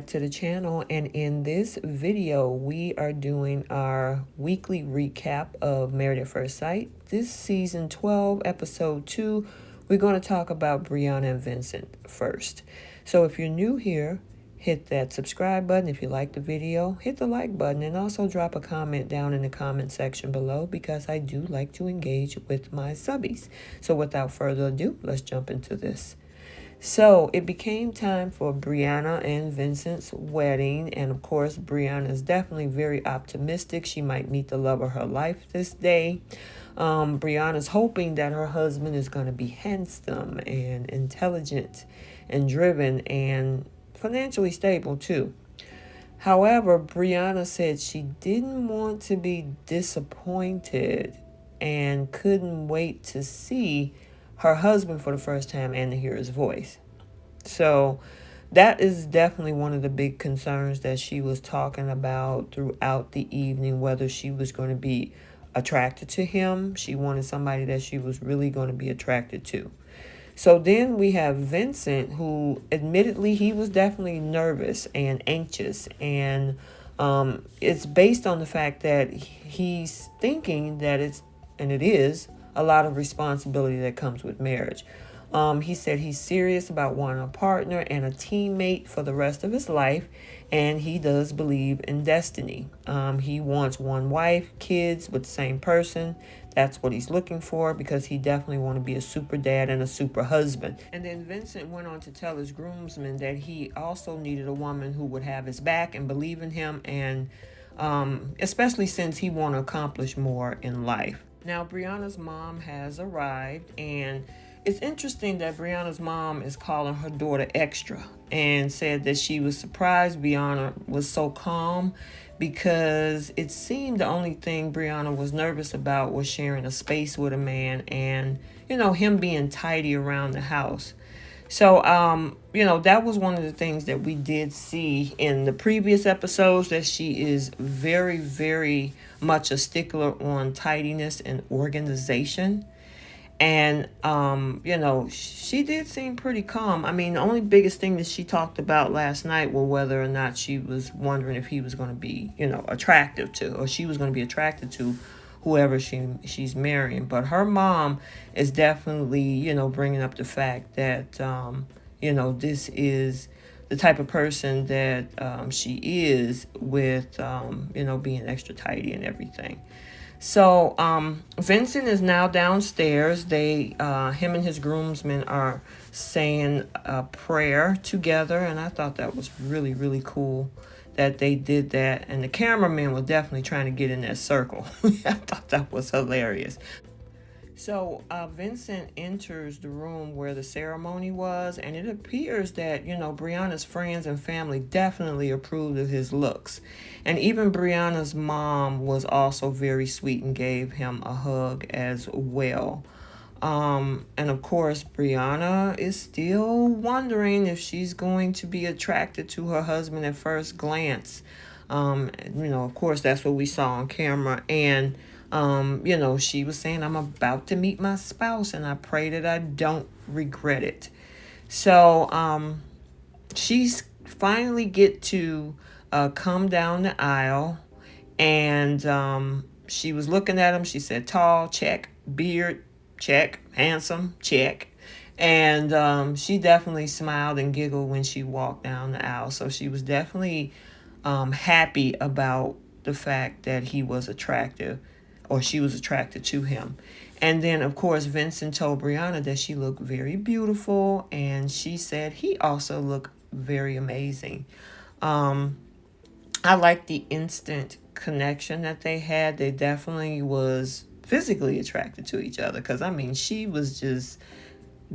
back to the channel, and in this video we are doing our weekly recap of Married at First Sight. This season 12 episode 2, we're going to talk about Briana and Vincent first. So if you're new here, hit that subscribe button. If you like the video, hit the like button, and also drop a comment down in the comment section below, because I do like to engage with my subbies. So without further ado, let's jump into this. So it became time for Briana and Vincent's wedding. And of course, Briana is definitely very optimistic. She might meet the love of her life this day. Briana's hoping that her husband is going to be handsome and intelligent and driven and financially stable too. However, Briana said she didn't want to be disappointed and couldn't wait to see her husband for the first time and to hear his voice. So that is definitely one of the big concerns that she was talking about throughout the evening, whether she was going to be attracted to him. She wanted somebody that she was really going to be attracted to. So then we have Vincent, who admittedly he was definitely nervous and anxious, and it's based on the fact that he's thinking that it is a lot of responsibility that comes with marriage. He said he's serious about wanting a partner and a teammate for the rest of his life, and he does believe in destiny. He wants one wife, kids with the same person. That's what he's looking for, because he definitely wants to be a super dad and a super husband. And then Vincent went on to tell his groomsmen that he also needed a woman who would have his back and believe in him, and especially since he want to accomplish more in life. Now, Briana's mom has arrived, and it's interesting that Briana's mom is calling her daughter extra, and said that she was surprised Briana was so calm, because it seemed the only thing Briana was nervous about was sharing a space with a man and, him being tidy around the house. So, that was one of the things that we did see in the previous episodes, that she is very, very much a stickler on tidiness and organization. And, she did seem pretty calm. I mean, the only biggest thing that she talked about last night was whether or not she was wondering if he was going to be, attractive to, or she was going to be attracted to whoever she's marrying. But her mom is definitely, bringing up the fact that, this is the type of person that she is, with, being extra tidy and everything. So Vincent is now downstairs. Him and his groomsmen are saying a prayer together, and I thought that was really, really cool that they did that. And the cameraman was definitely trying to get in that circle. I thought that was hilarious. So Vincent enters the room where the ceremony was, and it appears that, Briana's friends and family definitely approved of his looks. And even Briana's mom was also very sweet and gave him a hug as well. And of course, Briana is still wondering if she's going to be attracted to her husband at first glance. Of course, that's what we saw on camera. And she was saying, I'm about to meet my spouse, and I pray that I don't regret it. So she's finally get to come down the aisle, and she was looking at him. She said, tall, check. Beard, check. Handsome, check. And she definitely smiled and giggled when she walked down the aisle. So she was definitely happy about the fact that he was attractive, or she was attracted to him. And then, of course, Vincent told Briana that she looked very beautiful, and she said he also looked very amazing. I like the instant connection that they had. They definitely was physically attracted to each other, because, she was just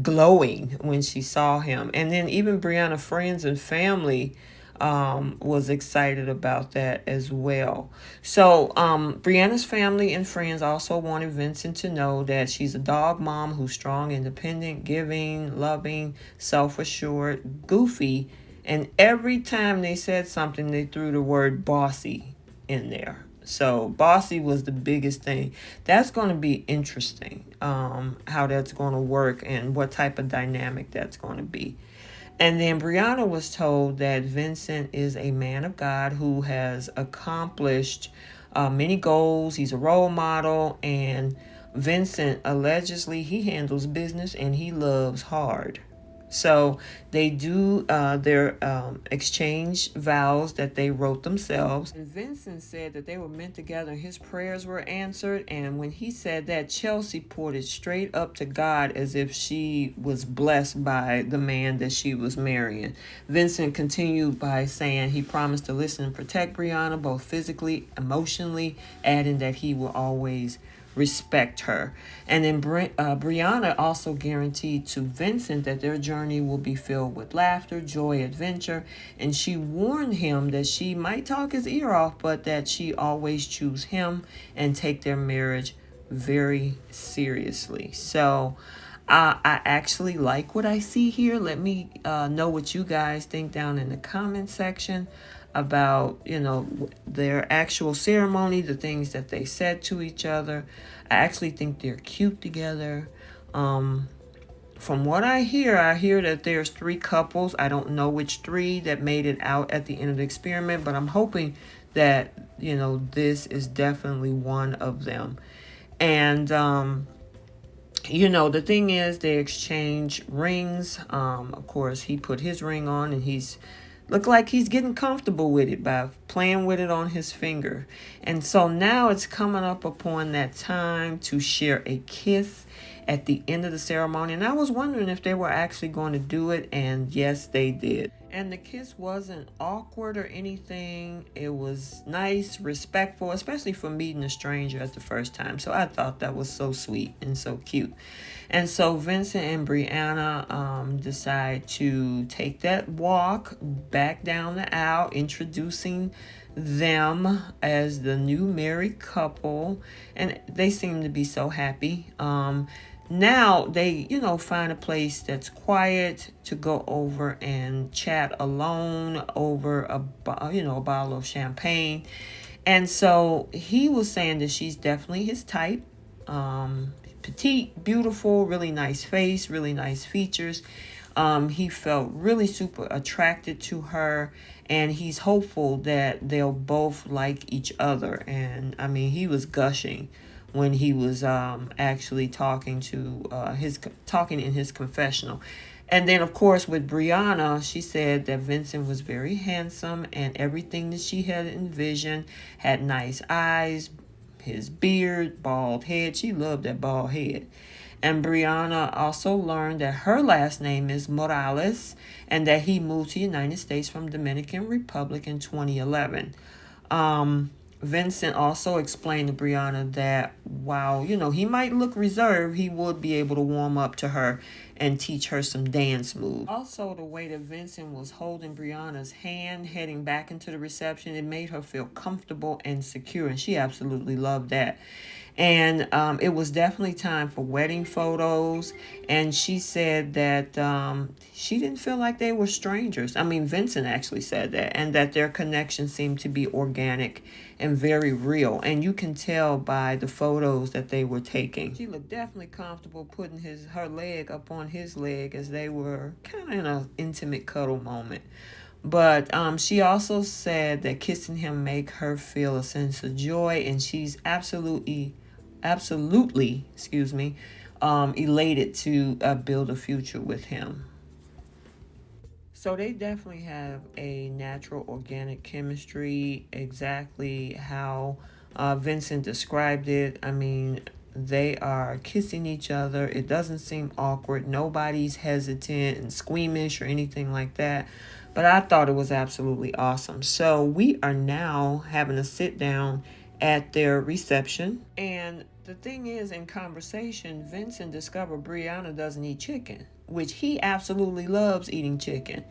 glowing when she saw him. And then even Briana's friends and family was excited about that as well. So Briana's family and friends also wanted Vincent to know that she's a dog mom who's strong, independent, giving, loving, self-assured, goofy, and every time they said something, they threw the word bossy in there. So bossy was the biggest thing. That's going to be interesting, how that's going to work and what type of dynamic that's going to be. And then Briana was told that Vincent is a man of God who has accomplished many goals. He's a role model, and Vincent allegedly he handles business and he loves hard. So they do their exchange vows that they wrote themselves. And Vincent said that they were meant together and his prayers were answered. And when he said that, Chelsea poured it straight up to God as if she was blessed by the man that she was marrying. Vincent continued by saying he promised to listen and protect Briana both physically, emotionally, adding that he will always respect her. And then Briana also guaranteed to Vincent that their journey will be filled with laughter, joy, adventure, and she warned him that she might talk his ear off, but that she always choose him and take their marriage very seriously. So I actually like what I see here. Let me know what you guys think down in the comment section about, you know, their actual ceremony, the things that they said to each other. I actually think they're cute together. From what I hear that there's 3 couples. I don't know which 3 that made it out at the end of the experiment, but I'm hoping that, you know, this is definitely one of them. And you know, the thing is, they exchange rings. Of course, he put his ring on, and he's look like he's getting comfortable with it by playing with it on his finger. And so now it's coming up upon that time to share a kiss at the end of the ceremony. And I was wondering if they were actually going to do it, and yes, they did. And the kiss wasn't awkward or anything. It was nice, respectful, especially for meeting a stranger at the first time. So I thought that was so sweet and so cute. And so Vincent and Briana decide to take that walk back down the aisle, introducing them as the new married couple. And they seem to be so happy. Now they, you know, find a place that's quiet to go over and chat alone over a bottle of champagne. And so he was saying that she's definitely his type. Petite, beautiful, really nice face, really nice features. He felt really super attracted to her, and he's hopeful that they'll both like each other. And I mean, he was gushing when he was actually talking in his confessional. And then, of course, with Briana, she said that Vincent was very handsome and everything that she had envisioned. Had nice eyes, his beard, bald head. She loved that bald head. And Briana also learned that her last name is Morales and that he moved to the United States from Dominican Republic in 2011. Vincent also explained to Briana that while, you know, he might look reserved, he would be able to warm up to her and teach her some dance moves. Also, the way that Vincent was holding Briana's hand heading back into the reception, it made her feel comfortable and secure, and she absolutely loved that. And it was definitely time for wedding photos. And she said that she didn't feel like they were strangers. I mean, Vincent actually said that. And that their connection seemed to be organic and very real. And you can tell by the photos that they were taking. She looked definitely comfortable putting her leg up on his leg as they were kind of in an intimate cuddle moment. But she also said that kissing him make her feel a sense of joy, and she's absolutely, elated to build a future with him. So they definitely have a natural, organic chemistry, exactly how Vincent described it. I mean, they are kissing each other. It doesn't seem awkward. Nobody's hesitant and squeamish or anything like that. But I thought it was absolutely awesome. So we are now having a sit down at their reception. And the thing is, in conversation, Vincent discovered Briana doesn't eat chicken, which he absolutely loves eating chicken.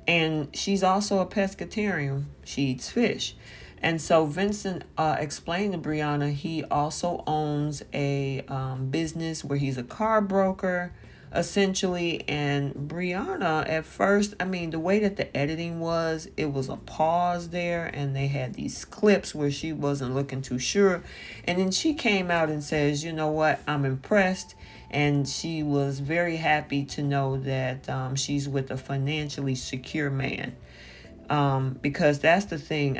And she's also a pescatarian. She eats fish. And so Vincent explained to Briana he also owns a business where he's a car broker, essentially. And Briana, at first, I mean, the way that the editing was, it was a pause there, and they had these clips where she wasn't looking too sure. And then she came out and says, you know what, I'm impressed. And she was very happy to know that she's with a financially secure man. Because that's the thing.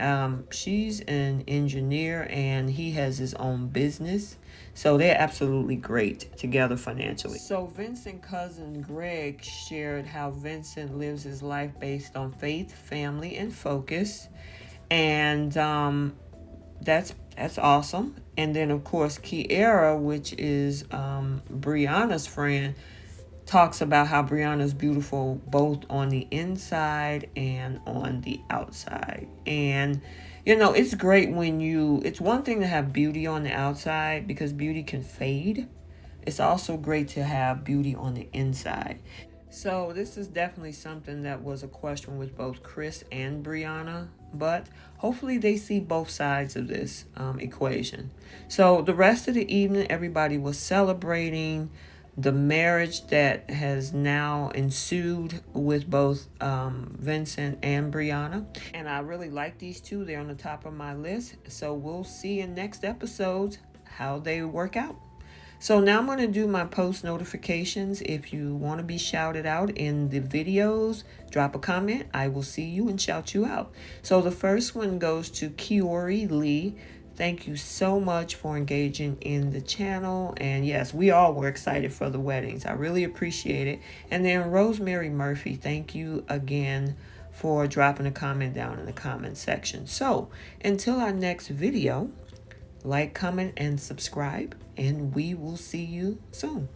She's an engineer and he has his own business. So they're absolutely great together financially. So Vincent's cousin Greg shared how Vincent lives his life based on faith, family, and focus. And that's awesome. And then of course Kiera, which is Brianna's friend, talks about how Brianna's beautiful both on the inside and on the outside. And you know, it's great when it's one thing to have beauty on the outside because beauty can fade. It's also great to have beauty on the inside. So this is definitely something that was a question with both Chris and Briana, but hopefully they see both sides of this equation. So the rest of the evening, everybody was celebrating the marriage that has now ensued with both Vincent and Briana. And I really like these two. They're on the top of my list. So we'll see in next episodes how they work out. So now I'm going to do my post notifications. If you want to be shouted out in the videos, drop a comment. I will see you and shout you out. So the first one goes to Kiori Lee. Thank you so much for engaging in the channel. And yes, we all were excited for the weddings. I really appreciate it. And then Rosemary Murphy, thank you again for dropping a comment down in the comment section. So until our next video, like, comment, and subscribe, and we will see you soon.